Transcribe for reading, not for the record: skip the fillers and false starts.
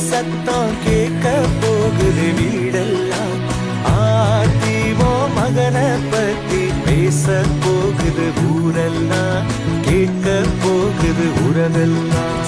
சத்தம் கேட்க போகுது வீடெல்லாம் ஆத்திமோ மகனை பத்தி பேச போகுது ஊரெல்லாம் கேட்க போகுது உறவெல்லாம்